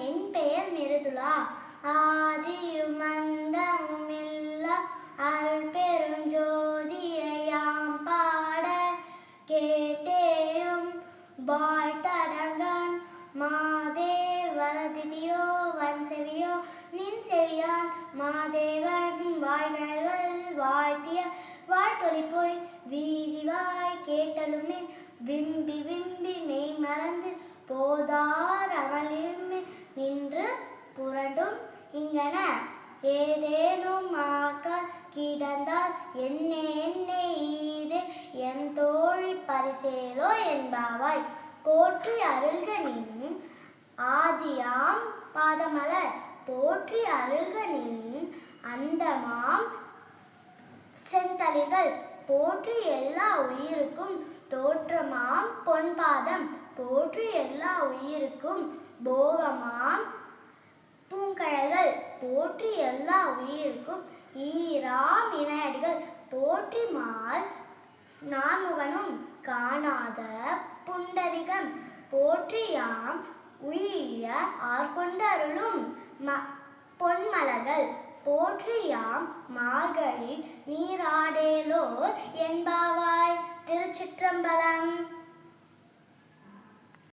என் பெயர் மிருதுளா. ஆதியும் அந்தமுமில்லா அருள் பெருஞ்சோதியாம் பாட கேட்டேயும் வாழ்த்தடங்கன் மாதேவரதியோ வன் செவியோ நின் செவியான் மாதேவன் வாழ்கள் வாழ்த்திய வாழ்த்தொழிப்போய் வீதிவாய் கேட்டலுமே விம்பி விம்பி மெய் மறந்து போதார் அவளியுமே நின்று புரண்டும் இங்கன ஏதேனும் ஆக்க கிடந்தார் என்னே என்னே ஈதே என் தோழி பரிசேலோ என்பாவாய். போற்றி அருள்க நின் ஆதியாம் பாதமலர் போற்றி அருள்க நின் அந்தமாம் செந்தளிர்கள் போற்றி எல்லா உயிருக்கும் தோற்றமாம் பொன்பாதம் போற்றி எல்லா உயிருக்கும் போகமாம் பூங்கழல்கள் போற்றி எல்லா உயிருக்கும் ஈராம் இணையடிகள் போற்றி மால் நான்முகனும் காணாத புண்டரிகம் போற்றியாம் உய்ய ஆர்கொண்டு அருளும் பொன்மலர்கள் போற்றியாம் மார்கழி நீராடேலோர் என்பாவாய். திருச்சிற்றம்பலம்.